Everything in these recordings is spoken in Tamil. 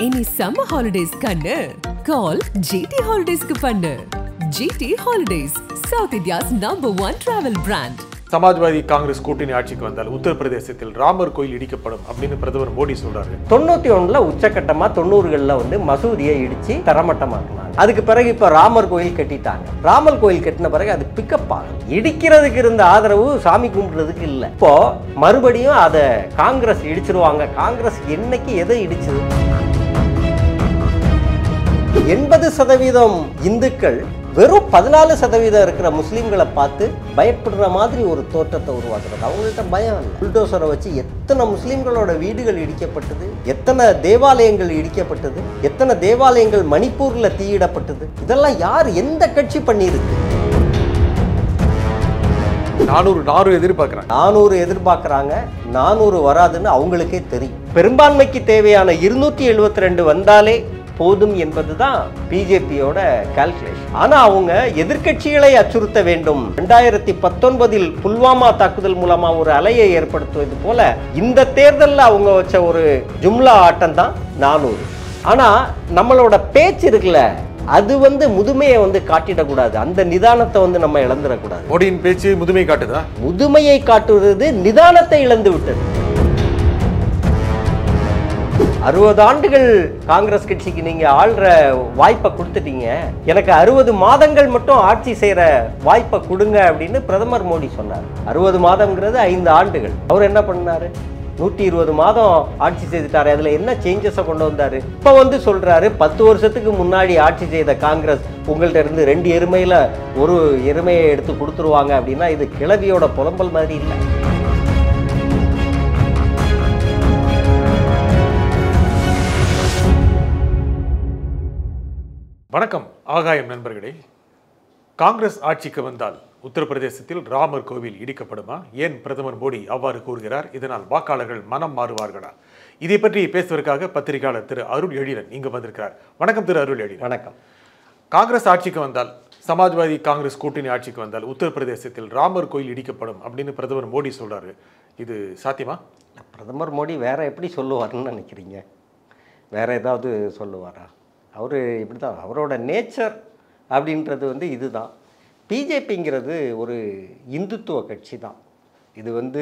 Any summer holidays kannu call GT Holidays ku pannu. GT Holidays, South India's #1 travel brand. Samajwadi Congress கூட்டணி ஆட்சிக்கு வந்தால் உத்தரப்பிரதேசத்தில் ராமர் கோயில் இடிக்கப்படும் அப்படின்னு பிரதமர் மோடி சொல்றாரு. 91ல உச்சக்கட்டமா 90களில் வந்து மசூதியை இடிச்சு தரமட்டமாக்குனாங்க. அதுக்கு பிறகு இப்ப ராமர் கோயில் கட்டிட்டாங்க. ராமர் கோயில் கட்டின பிறகு அது பிக்கப் ஆகும். இடிக்கிறதுக்கு இருந்த ஆதரவு சாமி கும்பிடுறதுக்கு இல்லை. இப்போ மறுபடியும் அதை காங்கிரஸ் இடிச்சிருவாங்க. காங்கிரஸ் என்னைக்கு எதை இடிச்சது? 80% இந்துக்கள் வெறும் 14% இருக்கிற முஸ்லீம்களை பார்த்து பயப்படுற மாதிரி ஒரு தோற்றத்தை உருவாக்குறது. அவங்கள்ட்ட பயம் இல்லை. புல்டோசரை வச்சு எத்தனை முஸ்லீம்களோட வீடுகள் இடிக்கப்பட்டது, எத்தனை தேவாலயங்கள் இடிக்கப்பட்டது, எத்தனை தேவாலயங்கள் மணிப்பூர்ல தீயிடப்பட்டது. இதெல்லாம் யார், எந்த கட்சி பண்ணியிருக்கு? 400 எதிர்பார்க்குறாங்க. 400 எதிர்பார்க்குறாங்க. 400 வராதுன்னு அவங்களுக்கே தெரியும். பெரும்பான்மைக்கு தேவையான 272 வந்தாலே போதும் என்பதுதான் பிஜேபியோட கால்குலேஷன். ஆனா அவங்க எதிர்க்கட்சிகளை அச்சுறுத்த வேண்டும். 2019 புல்வாமா தாக்குதல் மூலமா ஒரு அலையை ஏற்படுத்துவது போல இந்த தேர்தலில் அவங்க வச்ச ஒரு ஜும்லா ஆட்டம் தான் 400. ஆனா நம்மளோட பேச்சு இருக்குல்ல, அது வந்து முதுமையை வந்து காட்டிடக்கூடாது. அந்த நிதானத்தை வந்து நம்ம இழந்துடக்கூடாது. மோடியின் பேச்சு முதுமை காட்டுதா? முதுமையை காட்டுவது நிதானத்தை இழந்து விட்டது. 60 ஆண்டுகள் காங்கிரஸ் கட்சிக்கு நீங்க ஆள்ற வாய்ப்பை கொடுத்துட்டீங்க, எனக்கு 60 மாதங்கள் மட்டும் ஆட்சி செய்யற வாய்ப்பை கொடுங்க அப்படின்னு பிரதமர் மோடி சொன்னார். 60 மாதம்ங்கிறது 5 ஆண்டுகள். அவர் என்ன பண்ணாரு? 120 மாதம் ஆட்சி செய்துட்டாரு. அதுல என்ன சேஞ்சஸை கொண்டு வந்தாரு? இப்ப வந்து சொல்றாரு 10 வருஷத்துக்கு முன்னாடி ஆட்சி செய்த காங்கிரஸ் உங்கள்ட்ட இருந்து 2 எருமையில ஒரு எருமையை எடுத்து கொடுத்துருவாங்க அப்படின்னா இது கிளவியோட புலம்பல் மாதிரி இல்லை. வணக்கம் ஆகாயம் நண்பர்களே. காங்கிரஸ் ஆட்சிக்கு வந்தால் உத்தரப்பிரதேசத்தில் ராமர் கோவில் இடிக்கப்படுமா? ஏன் பிரதமர் மோடி அவ்வாறு கூறுகிறார்? இதனால் வாக்காளர்கள் மனம் மாறுவார்களா? இதை பற்றி பேசுவதற்காக பத்திரிகையாளர் திரு அருள் எழிலன் இங்கு வந்திருக்கிறார். வணக்கம் திரு அருள் எழிலன். வணக்கம். காங்கிரஸ் ஆட்சிக்கு வந்தால், சமாஜ்வாதி காங்கிரஸ் கூட்டணி ஆட்சிக்கு வந்தால் உத்தரப்பிரதேசத்தில் ராமர் கோயில் இடிக்கப்படும் அப்படின்னு பிரதமர் மோடி சொல்றாரு. இது சாத்தியமா? பிரதமர் மோடி வேற எப்படி சொல்லுவார்னு நினைக்கிறீங்க? வேற ஏதாவது சொல்லுவாரா? அவர் இப்படி தான், அவரோட நேச்சர் அப்படின்றது வந்து இதுதான். பிஜேபிங்கிறது ஒரு இந்துத்துவ கட்சி தான். இது வந்து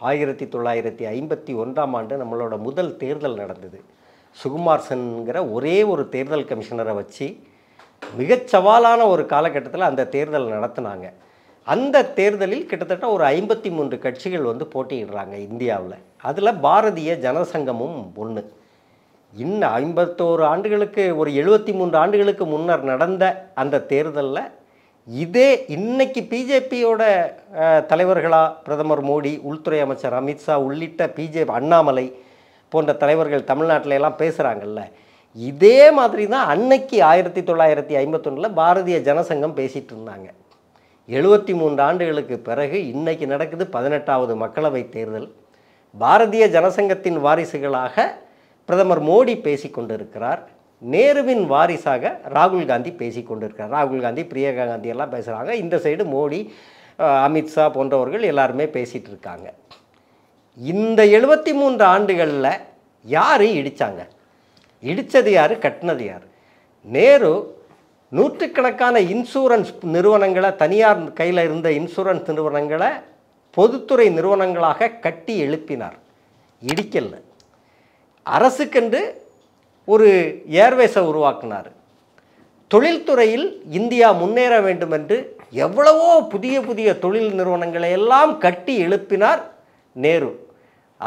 1951ஆம் ஆண்டு நம்மளோட முதல் தேர்தல் நடந்தது. சுகுமார் சென்ங்கிற ஒரே ஒரு தேர்தல் கமிஷனரை வச்சு மிகச் சவாலான ஒரு காலகட்டத்தில் அந்த தேர்தல் நடத்தினாங்க. அந்த தேர்தலில் கிட்டத்தட்ட ஒரு 53 கட்சிகள் வந்து போட்டியிடுறாங்க இந்தியாவில். அதில் பாரதிய ஜனசங்கமும் ஒன்று. இன்னும் 51 ஆண்டுகளுக்கு, ஒரு 73 ஆண்டுகளுக்கு முன்னர் நடந்த அந்த தேர்தலில் இதே இன்னைக்கு பிஜேபியோட தலைவர்களாக பிரதமர் மோடி, உள்துறை அமைச்சர் அமித்ஷா உள்ளிட்ட அண்ணாமலை போன்ற தலைவர்கள் தமிழ்நாட்டில் எல்லாம் பேசுகிறாங்கல்ல, இதே மாதிரி தான் அன்னைக்கு 1951 பாரதிய ஜனசங்கம் பேசிகிட்டு இருந்தாங்க. 73 ஆண்டுகளுக்கு பிறகு இன்னைக்கு நடக்குது 18வது மக்களவை தேர்தல். பாரதிய ஜனசங்கத்தின் வாரிசுகளாக பிரதமர் மோடி பேசிக்கொண்டிருக்கிறார். நேருவின் வாரிசாக ராகுல் காந்தி பேசிக்கொண்டிருக்கிறார். ராகுல் காந்தி, பிரியங்கா காந்தி எல்லாம் பேசுகிறாங்க. இந்த சைடு மோடி, அமித்ஷா போன்றவர்கள் எல்லாருமே பேசிகிட்டு இருக்காங்க. இந்த 73 ஆண்டுகளில் யார் இடித்தாங்க? இடித்தது யார்? கட்டினது யார்? நேரு நூற்றுக்கணக்கான இன்சூரன்ஸ் நிறுவனங்களை, தனியார் கையில் இருந்த இன்சூரன்ஸ் நிறுவனங்களை பொதுத்துறை நிறுவனங்களாக கட்டி எழுப்பினார். இடிக்கல. அரசுக்கென்று ஒரு ஏர்வேஸை உருவாக்கினார். தொழில்துறையில் இந்தியா முன்னேற வேண்டும் என்று எவ்வளவோ புதிய புதிய தொழில் நிறுவனங்களை எல்லாம் கட்டி எழுப்பினார் நேரு.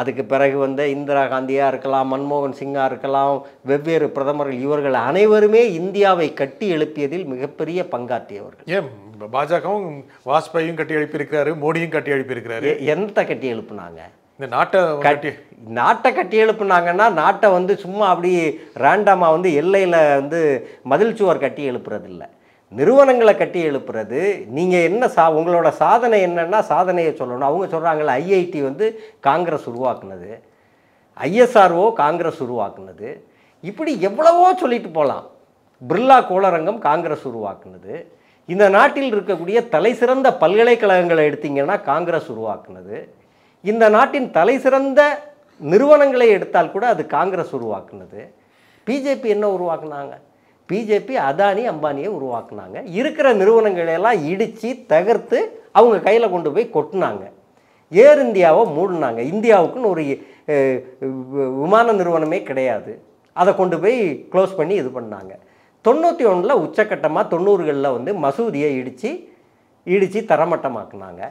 அதுக்கு பிறகு வந்த இந்திரா காந்தியாக இருக்கலாம், மன்மோகன் சிங்காக இருக்கலாம், வெவ்வேறு பிரதமர்கள், இவர்கள் அனைவருமே இந்தியாவை கட்டி எழுப்பியதில் மிகப்பெரிய பங்காற்றியவர்கள். ஏன் பாஜகவும் வாஜ்பாயும் கட்டி எழுப்பியிருக்கிறாரு, மோடியும் கட்டி எழுப்பியிருக்கிறாரு. எந்த கட்டி எழுப்புனாங்க? இந்த நாட்டை கட்டி எழுப்புனாங்கன்னா நாட்டை வந்து சும்மா அப்படி ரேண்டமாக வந்து எல்லையில் வந்து மதில் சுவர் கட்டி எழுப்புறது இல்லை, நிறுவனங்களை கட்டி எழுப்புறது. நீங்கள் என்ன உங்களோட சாதனை என்னன்னா சாதனையை சொல்லணும். அவங்க சொல்கிறாங்களே, ஐஐடி வந்து காங்கிரஸ் உருவாக்குனது, ஐஎஸ்ஆர்ஓ காங்கிரஸ் உருவாக்குனது, இப்படி எவ்வளவோ சொல்லிட்டு போகலாம். பிர்லா கோளரங்கம் காங்கிரஸ் உருவாக்குனது. இந்த நாட்டில் இருக்கக்கூடிய தலை சிறந்த பல்கலைக்கழகங்களை எடுத்தீங்கன்னா காங்கிரஸ் உருவாக்குனது. இந்த நாட்டின் தலை சிறந்த நிறுவனங்களை எடுத்தால் கூட அது காங்கிரஸ் உருவாக்குனது. பிஜேபி என்ன உருவாக்குனாங்க? பிஜேபி அதானி அம்பானியை உருவாக்குனாங்க. இருக்கிற நிறுவனங்களெல்லாம் இடித்து தகர்த்து அவங்க கையில் கொண்டு போய் கொட்டினாங்க. ஏர் இந்தியாவை மூடினாங்க. இந்தியாவுக்குன்னு ஒரு விமான நிறுவனமே கிடையாது. அதை கொண்டு போய் க்ளோஸ் பண்ணி இது பண்ணாங்க. 91 உச்சக்கட்டமாக 90களில் வந்து மசூதியை இடித்து தரமட்டமாக்குனாங்க.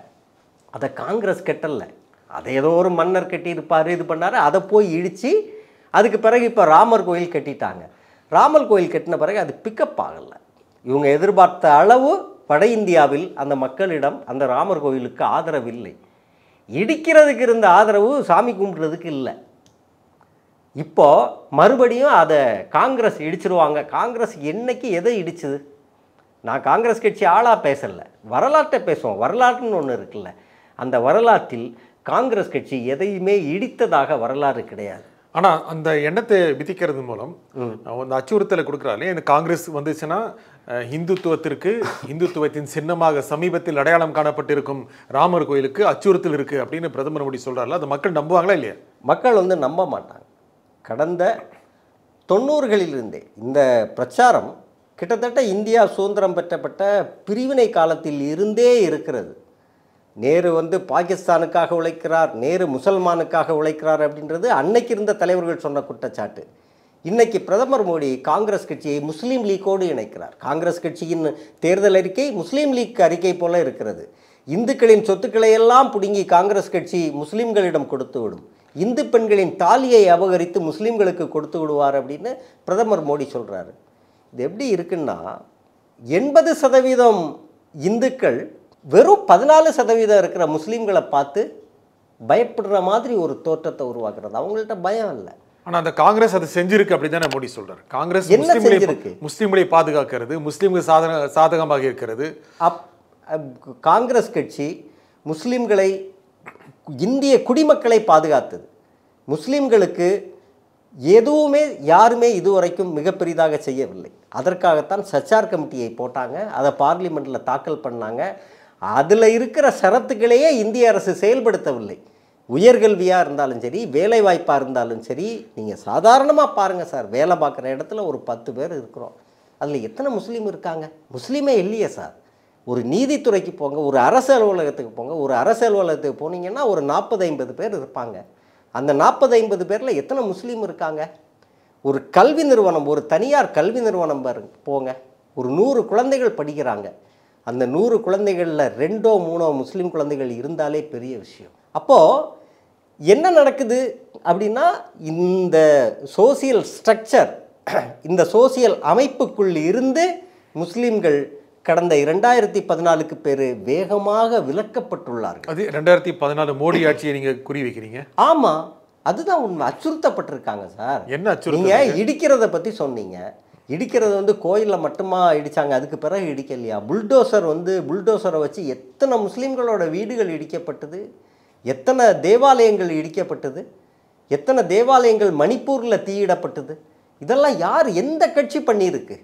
அதை காங்கிரஸ் கெட்டல, அதை ஏதோ ஒரு மன்னர் கட்டியிருப்பார், இது பண்ணார், அதை போய் இடித்து அதுக்கு பிறகு இப்போ ராமர் கோயில் கட்டிட்டாங்க. ராமர் கோயில் கட்டின பிறகு அது பிக்கப் ஆகலை. இவங்க எதிர்பார்த்த அளவு வட இந்தியாவில் அந்த மக்களிடம் அந்த ராமர் கோயிலுக்கு ஆதரவு இல்லை. இடிக்கிறதுக்கு இருந்த ஆதரவு சாமி கும்பிட்றதுக்கு இல்லை. இப்போது மறுபடியும் அதை காங்கிரஸ் இடிச்சிருவாங்க. காங்கிரஸ் என்னைக்கு எதை இடிச்சுது? நான் காங்கிரஸ் கட்சி ஆளாக பேசலை, வரலாற்றை பேசுவோம். வரலாற்றுன்னு ஒன்று இருக்குல்ல, அந்த வரலாற்றில் காங்கிரஸ் கட்சி எதையுமே இடித்ததாக வரலாறு கிடையாது. ஆனால் அந்த எண்ணத்தை விதிக்கிறது மூலம் அந்த அச்சுறுத்தலை கொடுக்குறாரு. இந்த காங்கிரஸ் வந்துச்சுன்னா இந்துத்துவத்தின் சின்னமாக சமீபத்தில் அடையாளம் காணப்பட்டிருக்கும் ராமர் கோயிலுக்கு அச்சுறுத்தல் இருக்குது அப்படின்னு பிரதமர் மோடி சொல்கிறாருல, அது மக்கள் நம்புவாங்களா இல்லையா? மக்கள் வந்து நம்ப மாட்டாங்க. கடந்த 90களிலிருந்தே இந்த பிரச்சாரம் கிட்டத்தட்ட இந்தியா சுதந்திரம் பெற்றப்பட்ட பிரிவினை காலத்தில் இருந்தே இருக்கிறது. நேரு வந்து பாகிஸ்தானுக்காக உழைக்கிறார், நேரு முசல்மானுக்காக உழைக்கிறார் அப்படின்றது அன்னைக்கு இருந்த தலைவர்கள் சொன்ன குற்றச்சாட்டு. இன்றைக்கி பிரதமர் மோடி காங்கிரஸ் கட்சியை முஸ்லீம் லீக்கோடு இணைக்கிறார். காங்கிரஸ் கட்சியின் தேர்தல் அறிக்கை முஸ்லீம் லீக் அறிக்கை போல இருக்கிறது. இந்துக்களின் சொத்துக்களை எல்லாம் பிடுங்கி காங்கிரஸ் கட்சி முஸ்லீம்களிடம் கொடுத்து விடும், இந்து பெண்களின் தாலியை அபகரித்து முஸ்லீம்களுக்கு கொடுத்து விடுவார் அப்படின்னு பிரதமர் மோடி சொல்கிறாரு. இது எப்படி இருக்குன்னா, 80% இந்துக்கள் வெறும் 14% இருக்கிற முஸ்லீம்களை பார்த்து பயப்படுற மாதிரி ஒரு தோற்றத்தை உருவாக்குறது. அவங்கள்ட்ட பயம் இல்லை. ஆனால் அந்த காங்கிரஸ் அதை செஞ்சிருக்கு அப்படி தானே மோடி சொல்கிறார். காங்கிரஸ் என்ன செஞ்சிருக்கு? முஸ்லீம்களை பாதுகாக்கிறது, முஸ்லீம்களுக்கு சாதகமாக இருக்கிறது. காங்கிரஸ் கட்சி முஸ்லீம்களை, இந்திய குடிமக்களை பாதுகாத்தது. முஸ்லீம்களுக்கு எதுவுமே யாருமே இதுவரைக்கும் மிக பெரிதாக செய்யவில்லை. அதற்காகத்தான் சச்சார் கமிட்டியை போட்டாங்க, அதை பார்லிமெண்ட்டில் தாக்கல் பண்ணாங்க. அதில் இருக்கிற ஷரத்துக்களையே இந்திய அரசு செயல்படுத்தவில்லை. உயர்கல்வியாக இருந்தாலும் சரி, வேலைவாய்ப்பாக இருந்தாலும் சரி, நீங்கள் சாதாரணமாக பாருங்கள் சார், வேலை பார்க்குற இடத்துல ஒரு 10 பேர் இருக்கிறோம், அதில் எத்தனை முஸ்லீம் இருக்காங்க? முஸ்லீமே இல்லையே சார். ஒரு நீதித்துறைக்கு போங்க, ஒரு அரசு அலுவலகத்துக்கு போங்க, ஒரு அரசு அலுவலகத்துக்கு போனீங்கன்னா ஒரு 40-50 பேர் இருப்பாங்க. அந்த 40-50 பேரில் எத்தனை முஸ்லீம் இருக்காங்க? ஒரு கல்வி நிறுவனம், ஒரு தனியார் கல்வி நிறுவனம் போங்க, ஒரு 100 குழந்தைகள் படிக்கிறாங்க. அந்த 100 குழந்தைகளில் 2-3 முஸ்லீம் குழந்தைகள் இருந்தாலே பெரிய விஷயம். அப்போது என்ன நடக்குது அப்படின்னா, இந்த சோசியல் ஸ்ட்ரக்சர், இந்த சோசியல் அமைப்புக்குள் இருந்து முஸ்லீம்கள் கடந்த 2014 பேர் வேகமாக விலக்கப்பட்டுள்ளார்கள். அது 2014 மோடி ஆட்சியை நீங்கள் குறி வைக்கிறீங்க? ஆமாம், அதுதான் உண்மை. அச்சுறுத்தப்பட்டிருக்காங்க சார். என்ன அச்சுறுத்தல்? நீங்கள் இடிக்கிறத பற்றி சொன்னீங்க. இடிக்கிறது வந்து கோயிலில் மட்டுமா இடித்தாங்க, அதுக்கு பிறகு இடிக்கலையா? புல்டோசரை வச்சு எத்தனை முஸ்லீம்களோட வீடுகள் இடிக்கப்பட்டது, எத்தனை தேவாலயங்கள் இடிக்கப்பட்டது, எத்தனை தேவாலயங்கள் மணிப்பூரில் தீயிடப்பட்டது. இதெல்லாம் யார், எந்த கட்சி பண்ணியிருக்கு?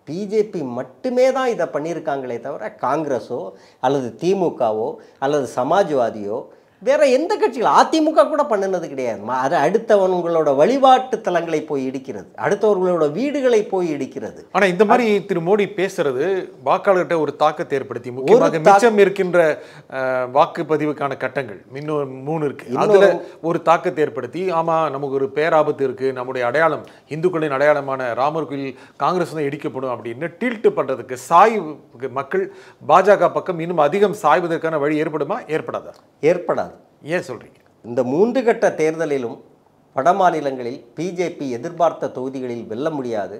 பிஜேபி மட்டுமே தான் இதை பண்ணியிருக்காங்களே தவிர காங்கிரஸோ அல்லது திமுகவோ அல்லது சமாஜ்வாதியோ வேற எந்த கட்சிகள், அதிமுக கூட பண்ணினது கிடையாது. அது அடுத்தவங்களோட வழிபாட்டு தலங்களை போய் இடிக்கிறது, அடுத்தவர்களோட வீடுகளை போய் இடிக்கிறது. ஆனால் இந்த மாதிரி திரு மோடி பேசுறது வாக்காளர்கிட்ட ஒரு தாக்கத்தை ஏற்படுத்தி, முக்கியமாக மிச்சம் இருக்கின்ற வாக்குப்பதிவுக்கான கட்டங்கள் இன்னும் 3 இருக்கு, அதுல ஒரு தாக்கத்தை ஏற்படுத்தி, ஆமா நமக்கு ஒரு பேராபத்து இருக்கு, நம்முடைய அடையாளம், இந்துக்களின் அடையாளமான ராமர் கோயில் காங்கிரஸ் தான் இடிக்கப்படும் அப்படின்னு டில்ட் பண்றதுக்கு மக்கள் பாஜக பக்கம் இன்னும் அதிகம் சாய்வதற்கான வழி ஏற்படுமா? ஏற்படாதா? ஏற்படாது. ஏன் சொல்றீங்க? இந்த 3 கட்ட தேர்தலிலும் வட மாநிலங்களில் பிஜேபி எதிர்பார்த்த தொகுதிகளில் வெல்ல முடியாது.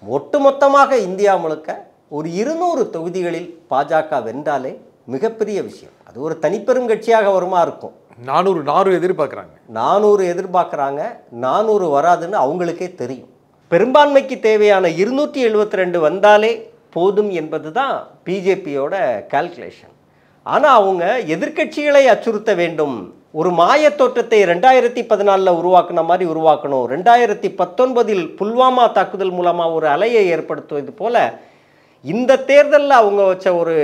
ஒட்டுமொத்தமாக இந்தியா முழுக்க ஒரு 200 தொகுதிகளில் பாஜக வென்றாலே மிகப்பெரிய விஷயம். அது ஒரு தனிப்பெரும் கட்சியாக வருமா இருக்கும். 400 எதிர்பார்க்குறாங்க. 400 எதிர்பார்க்குறாங்க. 400 வராதுன்னு அவங்களுக்கே தெரியும். பெரும்பான்மைக்கு தேவையான 272 வந்தாலே போதும் என்பது தான் பிஜேபியோட கால்குலேஷன். ஆனால் அவங்க எதிர்க்கட்சிகளை அச்சுறுத்த வேண்டும், ஒரு மாய தோற்றத்தை 2014 உருவாக்குன மாதிரி உருவாக்கணும், 2019 புல்வாமா தாக்குதல் மூலமாக ஒரு அலையை ஏற்படுத்துவது போல இந்த தேர்தலில் அவங்க வச்ச ஒரு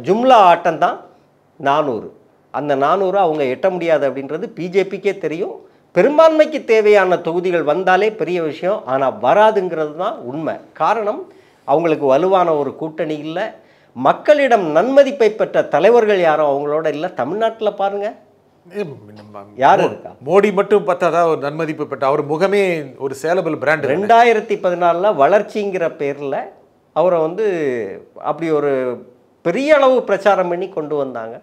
ஜும்லா ஆட்டம் தான் 400. அந்த 400 அவங்க எட்ட முடியாது அப்படின்றது பிஜேபிக்கே தெரியும், பெரும்பான்மைக்கு தேவையான தொகுதிகள் வந்தாலே பெரிய விஷயம். ஆனால் வராதுங்கிறது தான் உண்மை. காரணம், அவங்களுக்கு வலுவான ஒரு கூட்டணி இல்லை. மக்களிடம் நன்மதிப்பை பெற்ற தலைவர்கள் யாரும் அவங்களோட இல்லை. தமிழ்நாட்டில் பாருங்க, யாரும் இருக்கா? மோடி மட்டும் பார்த்தாதா ஒரு நன்மதிப்பு பெற்ற அவர் முகமே ஒரு சேலபிள் பிராண்ட். 2014 வளர்ச்சிங்கிற பேரில் அவரை வந்து அப்படி ஒரு பெரிய அளவு பிரச்சாரம் பண்ணி கொண்டு வந்தாங்க.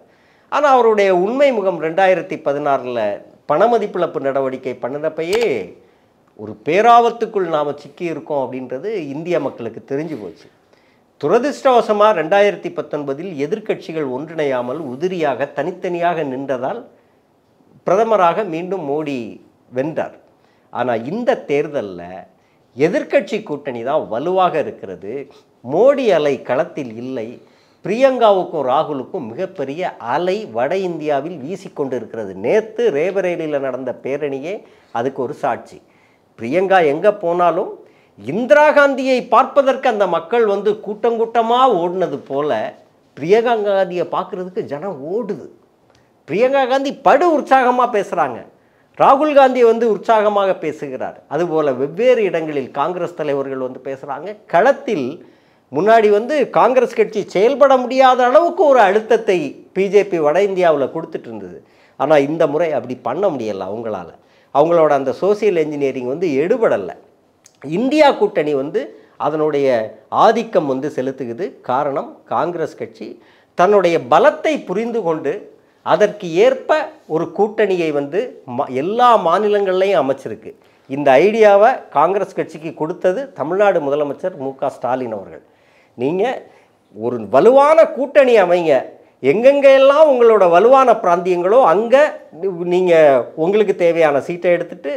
ஆனால் அவருடைய உண்மை முகம் 2016 பணமதிப்பிழப்பு நடவடிக்கை பண்ணினப்பையே ஒரு பேராபத்துக்குள் நாம் சிக்கி இருக்கோம் அப்படின்றது இந்திய மக்களுக்கு தெரிஞ்சு போச்சு. துரதிர்ஷ்டவசமாக 2019 எதிர்க்கட்சிகள் ஒன்றிணையாமல் உதிரியாக தனித்தனியாக நின்றதால் பிரதமராக மீண்டும் மோடி வென்றார். ஆனால் இந்த தேர்தலில் எதிர்க்கட்சி கூட்டணி தான் வலுவாக இருக்கிறது. மோடி அலை களத்தில் இல்லை. பிரியங்காவுக்கும் ராகுலுக்கும் மிகப்பெரிய அலை வட இந்தியாவில் வீசிக்கொண்டு இருக்கிறது. நேற்று ரேபரேலியில் நடந்த பேரணியே அதுக்கு ஒரு சாட்சி. பிரியங்கா எங்கே போனாலும் இந்திரா காந்தியை பார்ப்பதற்கு அந்த மக்கள் வந்து கூட்டம் கூட்டமாக ஓடினது போல பிரியங்கா காந்தியை பார்க்குறதுக்கு ஜனம் ஓடுது. பிரியங்கா காந்தி படு உற்சாகமாக பேசுகிறாங்க. ராகுல் காந்தி வந்து உற்சாகமாக பேசுகிறார். அதுபோல் வெவ்வேறு இடங்களில் காங்கிரஸ் தலைவர்கள் வந்து பேசுகிறாங்க. களத்தில் முன்னாடி வந்து காங்கிரஸ் கட்சி செயல்பட முடியாத அளவுக்கு ஒரு அழுத்தத்தை பிஜேபி வட இந்தியாவில் கொடுத்துட்டு இருந்தது. ஆனால் இந்த முறை அப்படி பண்ண முடியலை அவங்களால. அவங்களோட அந்த சோசியல் என்ஜினியரிங் வந்து எடுபடலை. இந்தியா கூட்டணி வந்து அதனுடைய ஆதிக்கம் வந்து செலுத்துகிறது. காரணம், காங்கிரஸ் கட்சி தன்னுடைய பலத்தை புரிந்து கொண்டு அதற்கு ஏற்ப ஒரு கூட்டணியை வந்து எல்லா மாநிலங்கள்லையும் அமைச்சிருக்கு. இந்த ஐடியாவை காங்கிரஸ் கட்சிக்கு கொடுத்தது தமிழ்நாடு முதலமைச்சர் மு.க. ஸ்டாலின் அவர்கள். நீங்கள் ஒரு வலுவான கூட்டணி அமைங்க, எங்கெங்கெல்லாம் உங்களோட வலுவான பிராந்தியங்களோ அங்கே நீங்கள் உங்களுக்கு தேவையான சீட்டை எடுத்துட்டு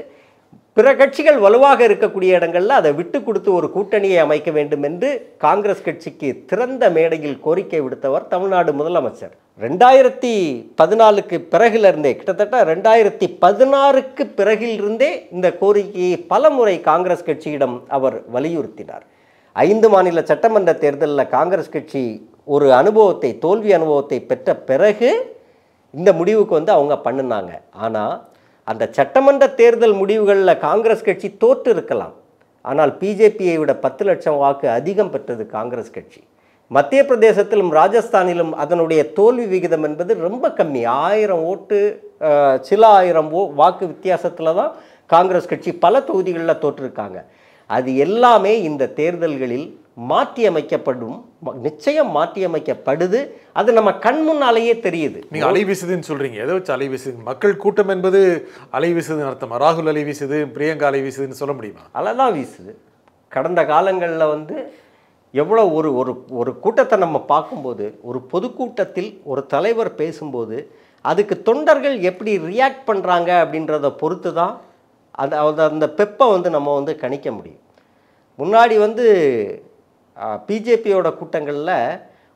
பிற கட்சிகள் வலுவாக இருக்கக்கூடிய இடங்களில் அதை விட்டு கொடுத்து ஒரு கூட்டணியை அமைக்க வேண்டும் என்று காங்கிரஸ் கட்சிக்கு திறந்த மேடையில் கோரிக்கை விடுத்தவர் தமிழ்நாடு முதலமைச்சர். 2014 பிறகிலிருந்தே, கிட்டத்தட்ட 2016 பிறகிலிருந்தே இந்த கோரிக்கையை பல முறை காங்கிரஸ் கட்சியிடம் அவர் வலியுறுத்தினார். 5 மாநில சட்டமன்ற தேர்தலில் காங்கிரஸ் கட்சி ஒரு அனுபவத்தை, தோல்வி அனுபவத்தை பெற்ற பிறகு இந்த முடிவுக்கு வந்து அவங்க பண்ணினாங்க. ஆனால் அந்த சட்டமன்ற தேர்தல் முடிவுகளில் காங்கிரஸ் கட்சி தோற்று இருக்கலாம். ஆனால் பிஜேபியை விட 10 லட்சம் வாக்கு அதிகம் பெற்றது காங்கிரஸ் கட்சி. மத்திய பிரதேசத்திலும் ராஜஸ்தானிலும் அதனுடைய தோல்வி விகிதம் என்பது ரொம்ப கம்மி. 1000 ஓட்டு, சில 1000 வாக்கு வித்தியாசத்தில் தான் காங்கிரஸ் கட்சி பல தொகுதிகளில் தோற்றிருக்காங்க. அது எல்லாமே இந்த தேர்தல்களில் மாற்றியமைக்கப்படும், நிச்சயம் மாற்றியமைக்கப்படுது. அது நம்ம கண் முன்னாலேயே தெரியுது. நீங்கள் அலை வீசுதுன்னு சொல்கிறீங்க, எதை வச்சு அலை வீசுது? மக்கள் கூட்டம் என்பது அலை வீசுதுன்னு அர்த்தமா? ராகுல் அலை வீசுது, பிரியங்கா அலை வீசுதுன்னு சொல்ல முடியுமா? அலை தான் வீசுது. கடந்த காலங்களில் வந்து எவ்வளோ ஒரு ஒரு ஒரு கூட்டத்தை நம்ம பார்க்கும்போது, ஒரு பொதுக்கூட்டத்தில் ஒரு தலைவர் பேசும்போது அதுக்கு தொண்டர்கள் எப்படி ரியாக்ட் பண்ணுறாங்க அப்படின்றத பொறுத்து தான் அந்த பெப்பை வந்து நம்ம வந்து கணிக்க முடியும். முன்னாடி வந்து பிஜேபியோட கூட்டங்களில்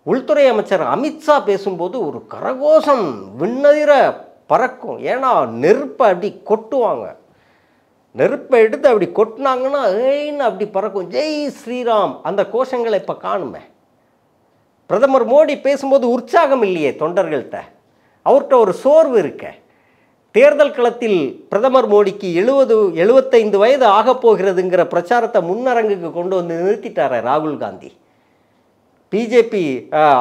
உள்துறை அமைச்சர் அமித்ஷா பேசும்போது ஒரு கரகோஷம் விண்ணதிர பறக்கும். ஏன்னா நெருப்பை அப்படி கொட்டுவாங்க. நெருப்பை எடுத்து அப்படி கொட்டினாங்கன்னா ஏன்னு அப்படி பறக்கும். ஜெய் ஸ்ரீராம் அந்த கோஷங்களை இப்போ காணுமே. பிரதமர் மோடி பேசும்போது உற்சாகம் இல்லையே தொண்டர்கள்ட்ட, அவர்கிட்ட ஒரு சோர்வு இருக்க. தேர்தல் களத்தில் பிரதமர் மோடிக்கு 75 வயது ஆகப்போகிறதுங்கிற பிரச்சாரத்தை முன்னரங்குக்கு கொண்டு வந்து நிறுத்திட்டார ராகுல் காந்தி. பிஜேபி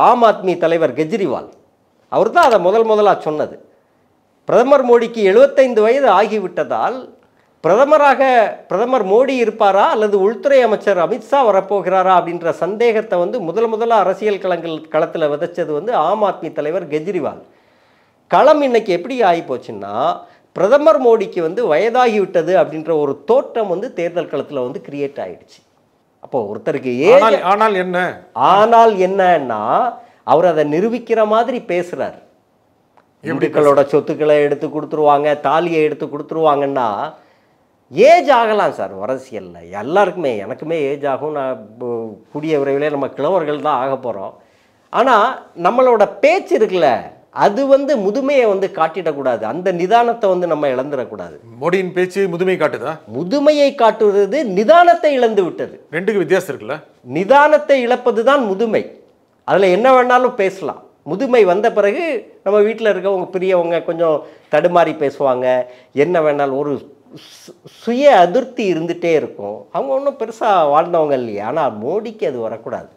ஆம் ஆத்மி தலைவர் கெஜ்ரிவால் அவர் தான் அதை முதலாக சொன்னது. பிரதமர் மோடிக்கு 75 வயது ஆகிவிட்டதால் பிரதமர் மோடி இருப்பாரா அல்லது உள்துறை அமைச்சர் அமித்ஷா வரப்போகிறாரா அப்படின்ற சந்தேகத்தை வந்து முதலாக அரசியல் களத்தில் விதைச்சது வந்து ஆம் ஆத்மி தலைவர் கெஜ்ரிவால். களம் இன்னைக்கு எப்படி ஆகிப்போச்சுன்னா, பிரதமர் மோடிக்கு வந்து வயதாகிவிட்டது அப்படின்ற ஒரு தோற்றம் வந்து தேர்தல் களத்தில் வந்து கிரியேட் ஆகிடுச்சு. அப்போ ஒருத்தருக்கு ஆனால் என்னன்னா அவர் அதை நிரூபிக்கிற மாதிரி பேசுகிறார். இந்துக்களோட சொத்துக்களை எடுத்து கொடுத்துருவாங்க, தாலியை எடுத்து கொடுத்துருவாங்கன்னா ஏஜ் ஆகலாம் சார் அரசியலில். எல்லாருக்குமே, எனக்குமே ஏஜ் ஆகும். நான் கூடிய விரைவில் நம்ம கிழவர்கள் தான் ஆக போகிறோம். ஆனால் நம்மளோட பேச்சு இருக்குல்ல, அது வந்து முதுமையை வந்து காட்டிடக்கூடாது. அந்த நிதானத்தை வந்து நம்ம இழந்துடக்கூடாது. மோடியின் பேச்சு முதுமை காட்டுதா? முதுமையை காட்டுவது நிதானத்தை இழந்து விட்டது. ரெண்டுக்கு வித்தியாசம் இருக்குல்ல. நிதானத்தை இழப்பது தான் முதுமை. அதில் என்ன வேணாலும் பேசலாம். முதுமை வந்த பிறகு நம்ம வீட்டில் இருக்கவங்க பெரியவங்க கொஞ்சம் தடுமாறி பேசுவாங்க, என்ன வேணாலும் ஒரு சுய அதிருப்தி இருந்துகிட்டே இருக்கும். அவங்க ஒன்றும் பெருசாக வாழ்ந்தவங்க இல்லையா. ஆனால் மோடிக்கு அது வரக்கூடாது.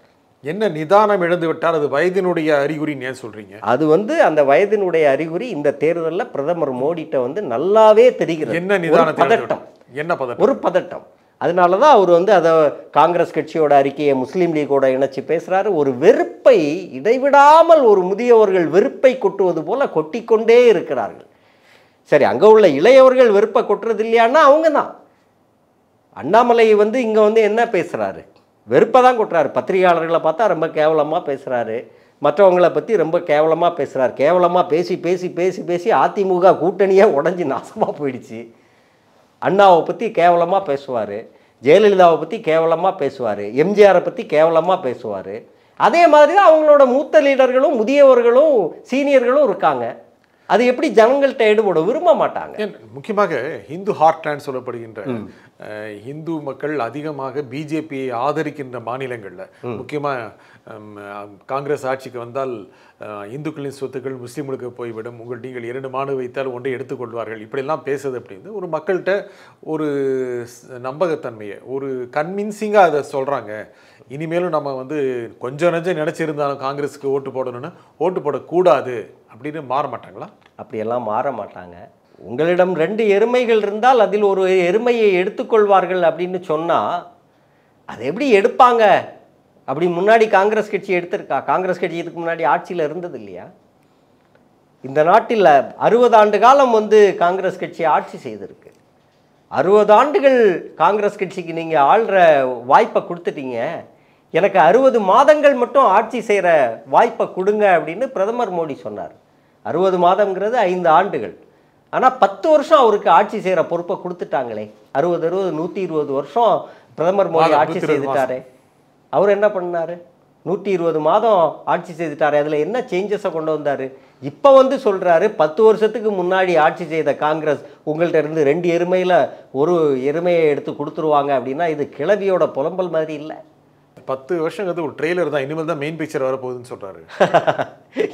என்ன நிதானம் இழந்து விட்டால் அது வயதினுடைய அறிகுறின்னு ஏன் சொல்றீங்க? அது அந்த வயதினுடைய அறிகுறி இந்த தேர்தலில் பிரதமர் மோடிட்ட நல்லாவே தெரிகிறது. என்ன நிதானம்? பதட்டம். என்ன பதட்டம்? ஒரு பதட்டம். அதனால தான் அவர் அதை காங்கிரஸ் கட்சியோட அறிக்கையை முஸ்லீம் லீகோட இணைச்சி பேசுகிறாரு. ஒரு வெறுப்பை இடைவிடாமல் ஒரு முதியவர்கள் வெறுப்பை கொட்டுவது போல கொட்டிக்கொண்டே இருக்கிறார்கள். சரி, அங்கே உள்ள இளையவர்கள் வெறுப்பை கொட்டுறது இல்லையான்னா அவங்க தான். அண்ணாமலை இங்கே என்ன பேசுகிறாரு? வெறுப்பை தான் கொட்டுறாரு. பத்திரிகையாளர்களை பார்த்தா ரொம்ப கேவலமாக பேசுகிறாரு, மற்றவங்களை பற்றி ரொம்ப கேவலமாக பேசுகிறார். கேவலமாக பேசி பேசி பேசி பேசி அதிமுக கூட்டணியே உடஞ்சி நாசமாக போயிடுச்சு. அண்ணாவை பற்றி கேவலமாக பேசுவார், ஜெயலலிதாவை பற்றி கேவலமாக பேசுவார், எம்ஜிஆரை பற்றி கேவலமாக பேசுவார். அதே மாதிரி தான் அவங்களோட மூத்த லீடர்களும் முதியவர்களும் சீனியர்களும் இருக்காங்க. அது எப்படி ஜனங்கள்கிட்ட ஈடுபட விரும்ப மாட்டாங்க. முக்கியமாக இந்து ஹார்ட்லேண்ட் சொல்லப்படுகின்ற இந்து மக்கள் அதிகமாக பிஜேபியை ஆதரிக்கின்ற மாநிலங்களில், முக்கியமாக காங்கிரஸ் ஆட்சிக்கு வந்தால் இந்துக்களின் சொத்துக்கள் முஸ்லீம்களுக்கு போய்விடும், நீங்கள் 2 மாடு வைத்தால் ஒன்றை எடுத்துக்கொள்வார்கள், இப்படிலாம் பேசுது அப்படின்னு ஒரு மக்கள்கிட்ட ஒரு நம்பகத்தன்மையை, ஒரு கன்வின்சிங்காக அதை சொல்கிறாங்க. இனிமேலும் நம்ம கொஞ்சம் நஞ்சம் நினச்சிருந்தாலும் காங்கிரஸுக்கு ஓட்டு போடணும்னு ஓட்டு போடக்கூடாது அப்படின்னு மாற மாட்டாங்களா? அப்படியெல்லாம் மாற மாட்டாங்க. உங்களிடம் 2 எருமைகள் இருந்தால் அதில் ஒரு எருமையை எடுத்துக்கொள்வார்கள் அப்படின்னு சொன்னால் அது எப்படி எடுப்பாங்க? அப்படி முன்னாடி காங்கிரஸ் கட்சி எடுத்திருக்கா? காங்கிரஸ் கட்சி இதுக்கு முன்னாடி ஆட்சியில் இருந்தது இல்லையா? இந்த நாட்டில் 60 ஆண்டு காலம் காங்கிரஸ் கட்சி ஆட்சி செய்திருக்கு. 60 ஆண்டுகள் காங்கிரஸ் கட்சிக்கு நீங்கள் ஆள்ற வாய்ப்பை கொடுத்துட்டீங்க. எனக்கு 60 மாதங்கள் மட்டும் ஆட்சி செய்கிற வாய்ப்பை கொடுங்க அப்படின்னு பிரதமர் மோடி சொன்னார். 60 மாதங்கிறது 5 ஆண்டுகள். ஆனால் 10 வருஷம் அவருக்கு ஆட்சி செய்கிற பொறுப்பை கொடுத்துட்டாங்களே. 60 120 வருஷம் பிரதமர் மோடி ஆட்சி செய்துட்டாரே. அவர் என்ன பண்ணார்? 120 மாதம் ஆட்சி செய்துட்டாரு. அதில் என்ன சேஞ்சஸை கொண்டு வந்தார்? இப்போ சொல்கிறாரு 10 வருஷத்துக்கு முன்னாடி ஆட்சி செய்த காங்கிரஸ் உங்கள்கிட்ட இருந்து 2 எருமையில் ஒரு எருமையை எடுத்து கொடுத்துருவாங்க அப்படின்னா இது கிளவியோட புலம்பல் மாதிரி இல்லை. 10 வருஷங்கிறது ஒரு ட்ரெய்லர் தான், இனிமேல் தான் மெயின் பிக்சர் வரப்போகுதுன்னு சொல்கிறாரு.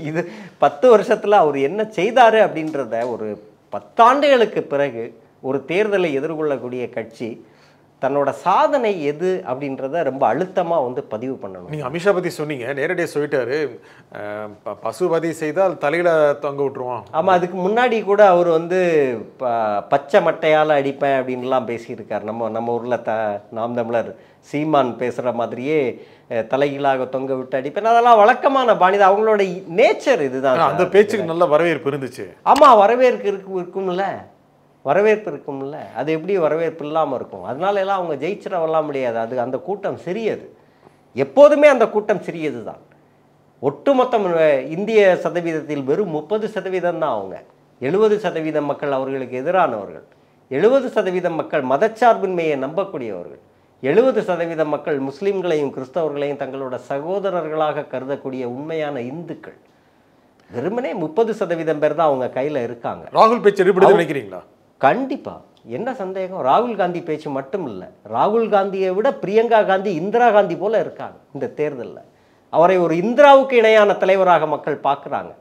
இது 10 வருஷத்தில் அவர் என்ன செய்தார் அப்படின்றத ஒரு 10 ஆண்டுகளுக்கு பிறகு ஒரு தேர்தலை எதிர்கொள்ளக்கூடிய கட்சி தன்னோட சாதனை எது அப்படின்றத ரொம்ப அழுத்தமாக பதிவு பண்ணணும். நீங்கள் அமித்ஷா பற்றி சொன்னீங்க, நேரடியாக சொல்லிட்டாரு பசுபதி செய்தால் தலையில் தொங்க விட்டுருவோம். ஆமாம், அதுக்கு முன்னாடி கூட அவர் பச்சை மட்டையால் அடிப்பேன் அப்படின்லாம் பேசியிருக்கார். நம்ம ஊரில் நாம் தமிழர் சீமான் பேசுகிற மாதிரியே தலைகீழாக தொங்க விட்டு அடிப்பேன். அதெல்லாம் வழக்கமான பாணி தான், அவங்களோட நேச்சர் இதுதான். அந்த பேச்சுக்கு நல்ல வரவேற்பு இருந்துச்சு. ஆமாம், இருக்கும்ல, வரவேற்பு இருக்கும்ல. அது எப்படி வரவேற்பு இல்லாமல் இருக்கும்? அதனால எல்லாம் அவங்க ஜெயிச்சிடவெல்லாம் முடியாது. அது அந்த கூட்டம் சிறியது, எப்போதுமே அந்த கூட்டம் சிறியது தான். ஒட்டுமொத்தம் இந்திய சதவீதத்தில் வெறும் 30% தான் அவங்க. 70% மக்கள் அவர்களுக்கு எதிரானவர்கள். 70% மக்கள் மதச்சார்பின்மையை நம்பக்கூடியவர்கள். 70% மக்கள் முஸ்லீம்களையும் கிறிஸ்தவர்களையும் தங்களோட சகோதரர்களாக கருதக்கூடிய உண்மையான இந்துக்கள். வெறுமனே 30% பேர் தான் அவங்க கையில் இருக்காங்க. ராகுல் பேச்சு நினைக்கிறீங்களா? கண்டிப்பாக, என்ன சந்தேகம்? ராகுல் காந்தி பேச்சு மட்டும் இல்லை, ராகுல் காந்தியை விட பிரியங்கா காந்தி இந்திரா காந்தி போல இருக்காங்க இந்த தேர்தலில். அவரை ஒரு இந்திராவுக்கு இணையான தலைவராக மக்கள் பார்க்குறாங்க.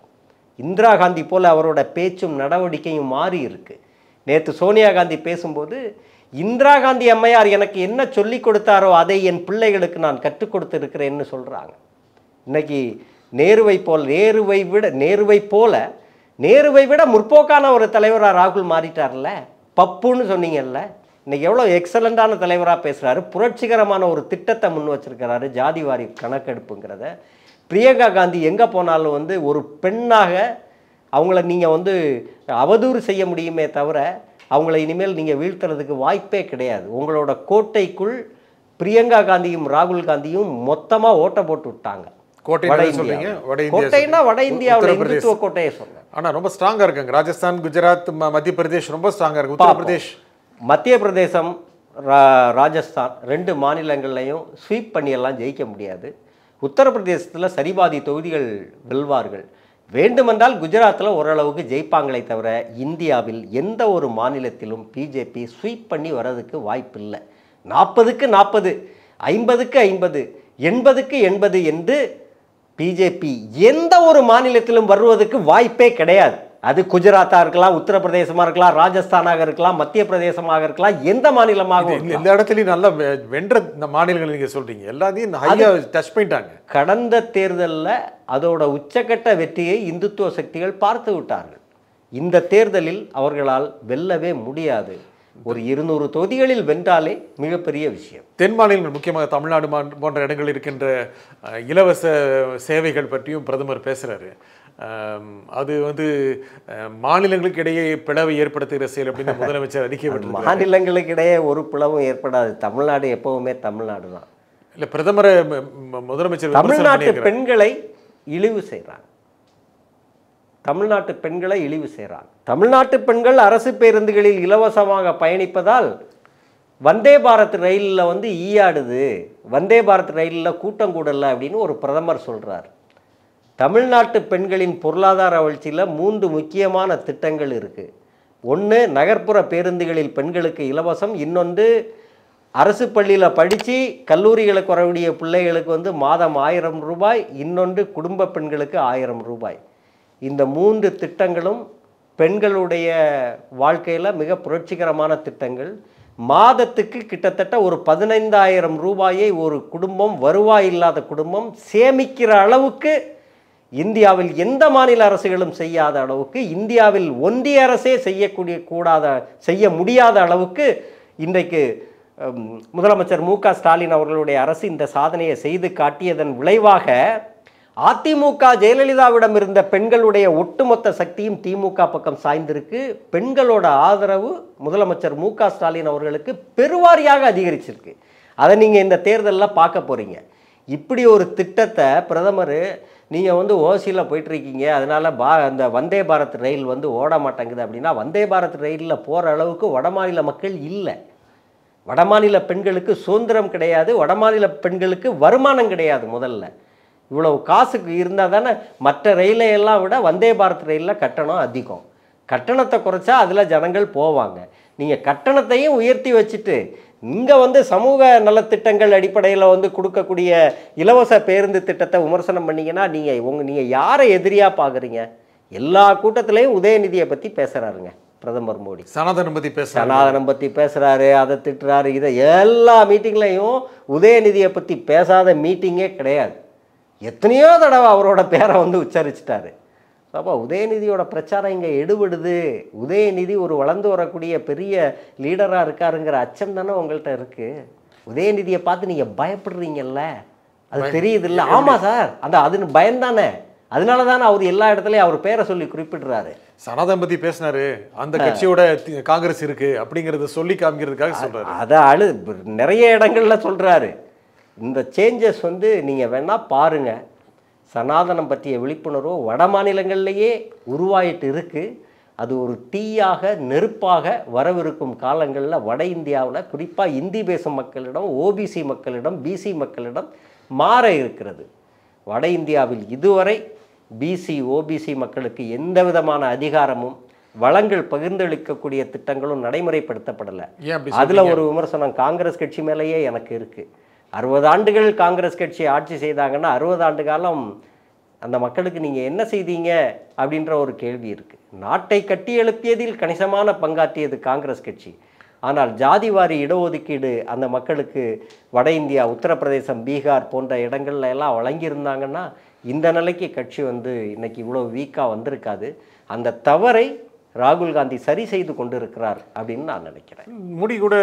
இந்திரா காந்தி போல அவரோட பேச்சும் நடவடிக்கையும் மாறி இருக்கு. நேற்று சோனியா காந்தி பேசும்போது இந்திரா காந்தி அம்மையார் எனக்கு என்ன சொல்லி கொடுத்தாரோ அதை என் பிள்ளைகளுக்கு நான் கற்றுக் கொடுத்துருக்கிறேன்னு சொல்கிறாங்க. இன்னைக்கு நேருவை விட முற்போக்கான ஒரு தலைவராக ராகுல் மாறிட்டார்ல. பப்புன்னு சொன்னீங்கல்ல, இன்னைக்கு எவ்வளோ எக்ஸலண்ட்டான தலைவராக பேசுகிறாரு. புரட்சிகரமான ஒரு திட்டத்தை முன் வச்சிருக்கிறாரு, ஜாதிவாரி கணக்கெடுப்புங்கிறத. பிரியங்கா காந்தி எங்கே போனாலும் ஒரு பெண்ணாக அவங்கள நீங்கள் அவதூறு செய்ய முடியுமே தவிர அவங்கள இனிமேல் நீங்கள் வீழ்த்துறதுக்கு வாய்ப்பே கிடையாது. உங்களோட கோட்டைக்குள் பிரியங்கா காந்தியும் ராகுல் காந்தியும் மொத்தமாக ஓட்ட போட்டு விட்டாங்க. கோட்டைன்னா வட இந்தியாவில் இந்துத்துவ கோட்டையை சொன்னேன். ஆனால் ரொம்ப ஸ்ட்ராங்காக இருக்காங்க. ராஜஸ்தான், குஜராத், மத்திய பிரதேஷ் ரொம்ப ஸ்ட்ராங்காக இருக்கு. உத்தரப்பிரதேஷ், மத்திய பிரதேசம், ராஜஸ்தான் 2 மாநிலங்கள்லையும் ஸ்வீப் பண்ணியெல்லாம் ஜெயிக்க முடியாது. உத்தரப்பிரதேசத்தில் சரிபாதி தொகுதிகள் வெல்வார்கள். வேண்டுமென்றால் குஜராத்தில் ஓரளவுக்கு ஜெயிப்பாங்களே தவிர இந்தியாவில் எந்த ஒரு மாநிலத்திலும் பிஜேபி ஸ்வீப் பண்ணி வர்றதுக்கு வாய்ப்பு இல்லை. 40க்கு 40, 50க்கு 50, 80க்கு 80 என்று பிஜேபி எந்த ஒரு மாநிலத்திலும் வருவதற்கு வாய்ப்பே கிடையாது. அது குஜராத்தாக இருக்கலாம், உத்தரப்பிரதேசமாக இருக்கலாம், ராஜஸ்தானாக இருக்கலாம், மத்திய பிரதேசமாக இருக்கலாம், எந்த மாநிலமாக இந்த இடத்துலையும் நல்லா வென்ற மாநிலங்கள் நீங்கள் சொல்கிறீங்க, எல்லாத்தையும் ஹையாக டச் பண்ணிட்டாங்க. கடந்த தேர்தலில் அதோட உச்சக்கட்ட வெற்றியை இந்துத்துவ சக்திகள் பார்த்து விட்டார்கள். இந்த தேர்தலில் அவர்களால் வெல்லவே முடியாது. ஒரு 200 தொகுதிகளில் வென்றாலே மிகப்பெரிய விஷயம். தென் மாநிலங்கள் முக்கியமாக தமிழ்நாடு போன்ற இடங்களில் இருக்கின்ற இலவச சேவைகள் பற்றியும் பிரதமர் பேசுகிறாரு. அது மாநிலங்களுக்கு இடையே பிளவை ஏற்படுத்துகிற செயல் அப்படின்னு முதலமைச்சர் அறிக்கை விட்டு. மாநிலங்களுக்கு இடையே ஒரு பிளவும் ஏற்படாது. தமிழ்நாடு எப்பவுமே தமிழ்நாடு தான். இல்லை, பிரதமரை முதலமைச்சர் தமிழ்நாட்டு பெண்களை இழிவு செய்கிறாங்க. தமிழ்நாட்டு பெண்களை இழிவு செய்கிறாங்க. தமிழ்நாட்டு பெண்கள் அரசு பேருந்துகளில் இலவசமாக பயணிப்பதால் வந்தே பாரத் ரயிலில் ஈயாடுது, வந்தே பாரத் ரயிலில் கூட்டம் கூடல அப்படின்னு ஒரு பிரதமர் சொல்கிறார். தமிழ்நாட்டு பெண்களின் பொருளாதார வளர்ச்சியில் 3 முக்கியமான திட்டங்கள் இருக்குது. ஒன்று, நகர்ப்புற பேருந்துகளில் பெண்களுக்கு இலவசம். இன்னொன்று, அரசு பள்ளியில் படித்து கல்லூரிகளுக்கு வரக்கூடிய பிள்ளைகளுக்கு மாதம் 1000 ரூபாய். இன்னொன்று, குடும்ப பெண்களுக்கு 1000 ரூபாய். இந்த 3 திட்டங்களும் பெண்களுடைய வாழ்க்கையில் மிக புரட்சிகரமான திட்டங்கள். மாதத்துக்கு கிட்டத்தட்ட ஒரு 15,000 ரூபாயை ஒரு குடும்பம், வருவாய் இல்லாத குடும்பம் சேமிக்கிற அளவுக்கு இந்தியாவில் எந்த மாநில அரசுகளும் செய்யாத அளவுக்கு, இந்தியாவில் ஒன்றிய அரசே செய்ய முடியாத அளவுக்கு இன்றைக்கு முதலமைச்சர் மு.க. ஸ்டாலின் அவர்களுடைய அரசு இந்த சாதனையை செய்து காட்டியதன் விளைவாக அதிமுக ஜெயலலிதாவிடம் இருந்த பெண்களுடைய ஒட்டுமொத்த சக்தியும் திமுக பக்கம் சாய்ந்திருக்கு. பெண்களோட ஆதரவு முதலமைச்சர் மு.க. ஸ்டாலின் அவர்களுக்கு பெருவாரியாக அதிகரிச்சிருக்கு. அதை நீங்கள் இந்த தேர்தலில் பார்க்க போகிறீங்க. இப்படி ஒரு திட்டத்தை பிரதமர், நீங்கள் ஓசியில் போயிட்டுருக்கீங்க, அதனால் அந்த வந்தே பாரத் ரயில் ஓட மாட்டேங்குது அப்படின்னா, வந்தே பாரத் ரயிலில் போகிற அளவுக்கு வடமாநில மக்கள் இல்லை. வடமாநில பெண்களுக்கு சுதந்திரம் கிடையாது, வடமாநில பெண்களுக்கு வருமானம் கிடையாது. முதல்ல இவ்வளவு காசுக்கு இருந்தால் தானே மற்ற ரயிலையெல்லாம் விட வந்தே பாரத் ரயிலில் கட்டணம் அதிகம். கட்டணத்தை குறைச்சா அதில் ஜனங்கள் போவாங்க. நீங்கள் கட்டணத்தையும் உயர்த்தி வச்சுட்டு இங்கே சமூக நலத்திட்டங்கள் அடிப்படையில் கொடுக்கக்கூடிய இலவச பேருந்து திட்டத்தை விமர்சனம் பண்ணிங்கன்னா நீங்கள் யாரை எதிரியாக பார்க்குறீங்க? எல்லா கூட்டத்திலையும் உதயநிதியை பற்றி பேசுகிறாருங்க பிரதமர் மோடி. சனாதனம் பற்றி பேசுகிறாரு, அதை திட்டுறாரு. இதை எல்லா மீட்டிங்லையும் உதயநிதியை பற்றி பேசாத மீட்டிங்கே கிடையாது. எத்தனையோ தடவை அவரோட பேரை உச்சரிச்சிட்டாரு. அப்போ உதயநிதியோட பிரச்சாரம் இங்கே எடுபடுது. உதயநிதி ஒரு வளர்ந்து வரக்கூடிய பெரிய லீடராக இருக்காருங்கிற அச்சம் தானே உங்கள்கிட்ட இருக்குது. உதயநிதியை பார்த்து நீங்கள் பயப்படுறீங்கல்ல, அது தெரியுது இல்லை? ஆமாம் சார், அது பயந்தானே. அதனால தானே அவர் எல்லா இடத்துலையும் அவர் பேரை சொல்லி குறிப்பிடுறாரு. சனாதனம் பற்றி பேசினாரு, அந்த கட்சியோட காங்கிரஸ் இருக்கு அப்படிங்கிறத சொல்லி காமிக்கிறதுக்காக சொல்றாரு. அதை நிறைய இடங்கள்ல சொல்றாரு. இந்த சேஞ்சஸ் நீங்கள் வேணால் பாருங்கள். சனாதனம் பற்றிய விழிப்புணர்வு வட மாநிலங்கள்லேயே உருவாயிட்டு இருக்குது. அது ஒரு தீயாக நெருப்பாக வரவிருக்கும் காலங்களில் வட இந்தியாவில் குறிப்பாக இந்தி பேசும் மக்களிடம், ஓபிசி மக்களிடம், பிசி மக்களிடம் மாற இருக்கிறது. வட இந்தியாவில் இதுவரை பிசி ஓபிசி மக்களுக்கு எந்த விதமான அதிகாரமும் வளங்கள் பகிர்ந்தளிக்கக்கூடிய திட்டங்களும் நடைமுறைப்படுத்தப்படலை. அதில் ஒரு விமர்சனம் காங்கிரஸ் கட்சி மேலேயே எனக்கு இருக்குது. 60 ஆண்டுகள் காங்கிரஸ் கட்சி ஆட்சி செய்தாங்கன்னா 60 ஆண்டு காலம் அந்த மக்களுக்கு நீங்கள் என்ன செய்தீங்க அப்படின்ற ஒரு கேள்வி இருக்குது. நாட்டை கட்டி எழுப்பியதில் கணிசமான பங்காற்றியது காங்கிரஸ் கட்சி. ஆனால் ஜாதிவாரி இடஒதுக்கீடு அந்த மக்களுக்கு வட இந்தியா, உத்தரப்பிரதேசம், பீகார் போன்ற இடங்கள்ல எல்லாம் வழங்கியிருந்தாங்கன்னா இந்த நிலைக்கு கட்சி இன்னைக்கு இவ்வளோ வீக்காக வந்திருக்காது. அந்த தவறை ராகுல் காந்தி சரி செய்து கொண்டிருக்கிறார் அப்படின்னு நான் நினைக்கிறேன். மோடி கூட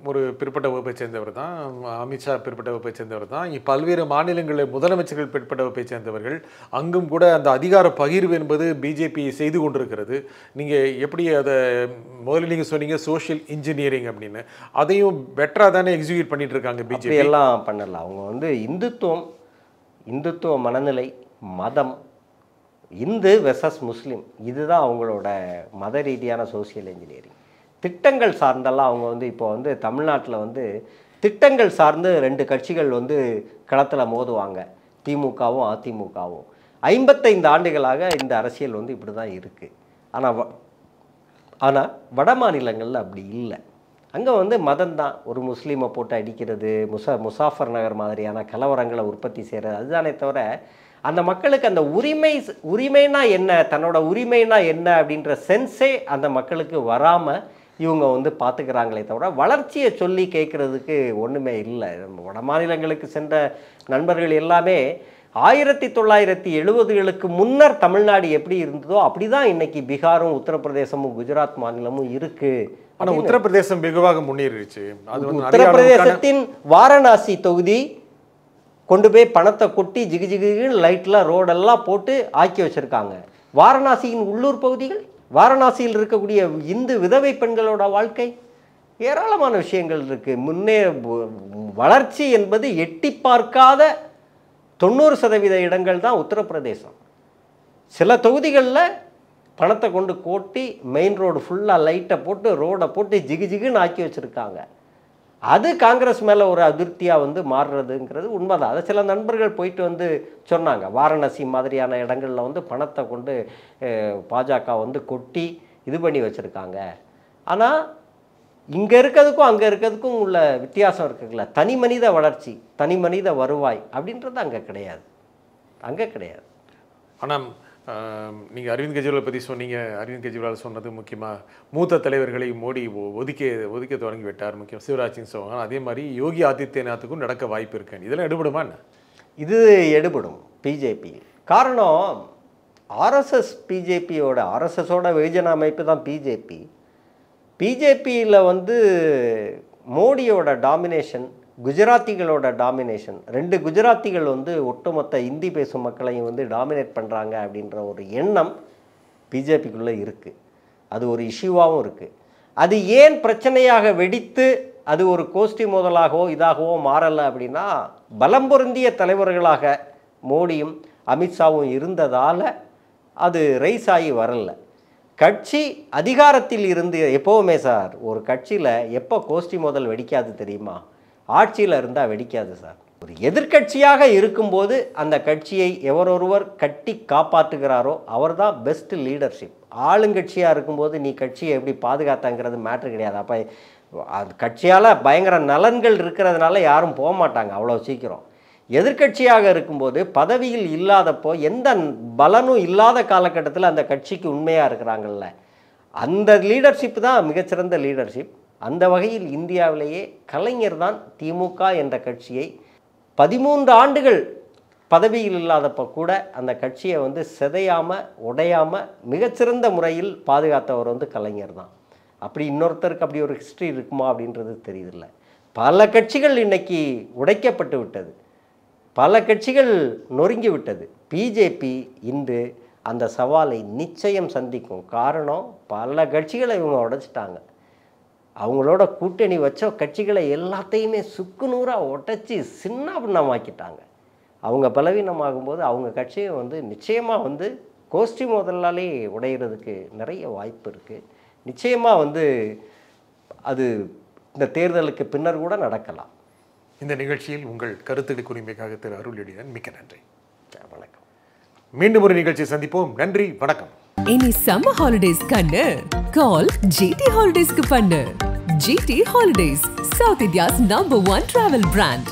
ஒரு பிற்பட்ட வகுப்பை சேர்ந்தவர் தான், அமித்ஷா பிற்பட்ட வகுப்பை சேர்ந்தவர் தான், பல்வேறு மாநிலங்களில் முதலமைச்சர்கள் பிற்பட்ட வகுப்பை சேர்ந்தவர்கள். அங்கும் கூட அந்த அதிகார பகிர்வு என்பது பிஜேபி செய்து கொண்டிருக்கிறது. நீங்கள் எப்படி அதை முதல்ல நீங்கள் சொன்னீங்க சோஷியல் இன்ஜினியரிங் அப்படின்னு, அதையும் பெட்டராக தானே எக்ஸிக்யூட் பண்ணிட்டு இருக்காங்க பிஜேபி. எல்லாம் பண்ணலாம். அவங்க இந்துத்துவ மனநிலை, மதம், இந்து வெர்சஸ் முஸ்லீம், இதுதான் அவங்களோட மத ரீதியான சோசியல் இன்ஜினியரிங். திட்டங்கள் சார்ந்தெல்லாம் அவங்க இப்போ தமிழ்நாட்டில் திட்டங்கள் சார்ந்து 2 கட்சிகள் களத்தில் மோதுவாங்க, திமுகவும் அதிமுகவும். 55 ஆண்டுகளாக இந்த அரசியல் இப்படி தான் இருக்குது. ஆனால் வட மாநிலங்களில் அப்படி இல்லை. அங்கே மதம்தான். ஒரு முஸ்லீமை போட்டு அடிக்கிறது, முசாஃபர் நகர் மாதிரியான கலவரங்களை உற்பத்தி செய்கிறது, அதுதானே தவிர அந்த மக்களுக்கு அந்த உரிமைனா என்ன, தன்னோட உரிமைனா என்ன அப்படின்ற சென்ஸே அந்த மக்களுக்கு வராமல் இவங்க வந்து பார்த்துக்கிறாங்களே தவிர வளர்ச்சியை சொல்லி கேட்குறதுக்கு ஒன்றுமே இல்லை. வட மாநிலங்களுக்கு சென்ற நண்பர்கள் எல்லாமே 1970களுக்கு முன்னர் தமிழ்நாடு எப்படி இருந்ததோ அப்படி தான் இன்னைக்கு பீகாரும் உத்தரப்பிரதேசமும் குஜராத் மாநிலமும் இருக்குது. ஆனால் உத்தரப்பிரதேசம் வெகுவாக முன்னேறிடுச்சு. அது வந்து உத்தரப்பிரதேசத்தின் வாரணாசி தொகுதி கொண்டு போய் பணத்தை கொட்டி ஜிகு ஜிகுன்னு லைட்லாம் ரோடெல்லாம் போட்டு ஆக்கி வச்சுருக்காங்க. வாரணாசியின் உள்ளூர் பகுதிகள், வாரணாசியில் இருக்கக்கூடிய இந்து விதவை பெண்களோட வாழ்க்கை, ஏராளமான விஷயங்கள் இருக்குது. வளர்ச்சி என்பது எட்டி பார்க்காத 90% இடங்கள் தான் உத்தரப்பிரதேசம். சில தொகுதிகளில் பணத்தை கொண்டு கோட்டி மெயின் ரோடு ஃபுல்லாக லைட்டை போட்டு ரோடை போட்டு ஜிகு ஜிகுன்னு ஆக்கி வச்சுருக்காங்க. அது காங்கிரஸ் மேலே ஒரு அதிருப்தியாக வந்து மாறுறதுங்கிறது உண்மைதான். அதை சில நண்பர்கள் போயிட்டு வந்து சொன்னாங்க, வாரணாசி மாதிரியான இடங்களில் வந்து பணத்தை கொண்டு பாஜக வந்து கொட்டி இது பண்ணி வச்சுருக்காங்க. ஆனால் இங்கே இருக்கிறதுக்கும் அங்கே இருக்கிறதுக்கும் உள்ள வித்தியாசம் இருக்குல்ல. தனி மனித வளர்ச்சி, தனி மனித வருவாய் அப்படின்றது அங்கே கிடையாது, அங்கே கிடையாது. ஆனால் நீங்கள் அரவிந்த் கெஜ்ரிவால் பற்றி சொன்னீங்க. அரவிந்த் கெஜ்ரிவால் சொன்னது முக்கியமாக மூத்த தலைவர்களை மோடி ஒதுக்க தொடங்கி விட்டார். முக்கியம் சிவராஜ் சிங் சௌஹான். அதே மாதிரி யோகி ஆதித்யநாத்துக்கும் நடக்க வாய்ப்பு இருக்கு. இதெல்லாம் எடுபடுமா என்ன? இது எடுபடும் பிஜேபி. காரணம் ஆர்எஸ்எஸ் பிஜேபியோட ஆர்எஸ்எஸோட வெகுஜன அமைப்பு தான் பிஜேபி. பிஜேபியில் வந்து மோடியோட டாமினேஷன், குஜராத்திகளோட டாமினேஷன், 2 குஜராத்திகள் வந்து ஒட்டுமொத்த இந்தி பேசும் மக்களையும் வந்து டாமினேட் பண்ணுறாங்க அப்படின்ற ஒரு எண்ணம் பிஜேபிக்குள்ளே இருக்குது. அது ஒரு இஷ்யூவாகவும் இருக்குது. அது ஏன் பிரச்சனையாக வெடித்து அது ஒரு கோஷ்டி மோதலாகவோ இதாகவோ மாறலை அப்படின்னா, பலம் பொருந்திய தலைவர்களாக மோடியும் அமித்ஷாவும் இருந்ததால் அது ரைஸ் ஆகி வரல. கட்சி அதிகாரத்தில் இருந்து எப்போவுமே சார், ஒரு கட்சியில் எப்போ கோஷ்டி மோதல் வெடிக்காது தெரியுமா? ஆட்சியில் இருந்தால் வெடிக்காது சார். ஒரு எதிர்கட்சியாக இருக்கும்போது அந்த கட்சியை எவரொருவர் கட்டி காப்பாற்றுகிறாரோ அவர் தான் பெஸ்ட் லீடர்ஷிப். ஆளுங்கட்சியாக இருக்கும்போது நீ கட்சியை எப்படி பாதுகாத்தாங்கிறது மேட்ரு கிடையாது. அப்போ அது கட்சியால் பயங்கர நலன்கள் இருக்கிறதுனால யாரும் போக மாட்டாங்க அவ்வளோ சீக்கிரம். எதிர்கட்சியாக இருக்கும்போது பதவியில் இல்லாதப்போ எந்த பலனும் இல்லாத காலகட்டத்தில் அந்த கட்சிக்கு உண்மையாக இருக்கிறாங்கல்ல, அந்த லீடர்ஷிப் தான் மிகச்சிறந்த லீடர்ஷிப். அந்த வகையில் இந்தியாவிலேயே கலைஞர் தான் திமுக என்ற கட்சியை 13 ஆண்டுகள் பதவியில் இல்லாதப்போ கூட அந்த கட்சியை வந்து சிதையாமல் உடையாமல் மிகச்சிறந்த முறையில் பாதுகாத்தவர் வந்து கலைஞர் தான். அப்படி இன்னொருத்தருக்கு அப்படி ஒரு ஹிஸ்ட்ரி இருக்குமா அப்படின்றது தெரியுதில்ல. பல கட்சிகள் இன்னைக்கு உடைக்கப்பட்டு விட்டது, பல கட்சிகள் நொறுங்கி விட்டது. பிஜேபி இன்று அந்த சவாலை நிச்சயம் சந்திக்கும். காரணம், பல கட்சிகளை இவங்க உடைச்சிட்டாங்க. அவங்களோட கூட்டணி வச்ச கட்சிகளை எல்லாத்தையுமே சுக்குநூறாக உடைச்சி சின்ன பின்னமாக்கிட்டாங்க. அவங்க பலவீனமாகும்போது அவங்க கட்சியை வந்து நிச்சயமாக வந்து கோஷ்டி முதலாலே உடையிறதுக்கு நிறைய வாய்ப்பு இருக்குது. நிச்சயமாக வந்து அது இந்த தேர்தலுக்கு பின்னர் கூட நடக்கலாம். இந்த நிகழ்ச்சியில் உங்கள் கருத்துக்களை குறிமைக்காக திரு அருள் எடிதன் மிக்க நன்றி. வணக்கம். மீண்டும் ஒரு நிகழ்ச்சி சந்திப்போம். நன்றி, வணக்கம். இனி சம்மர் ஹாலிடேஸ் கண்ணு கால் ஜிடி ஹாலிடேஸ்க்கு பண்ணு. GT holidays, south India's number 1 travel brand.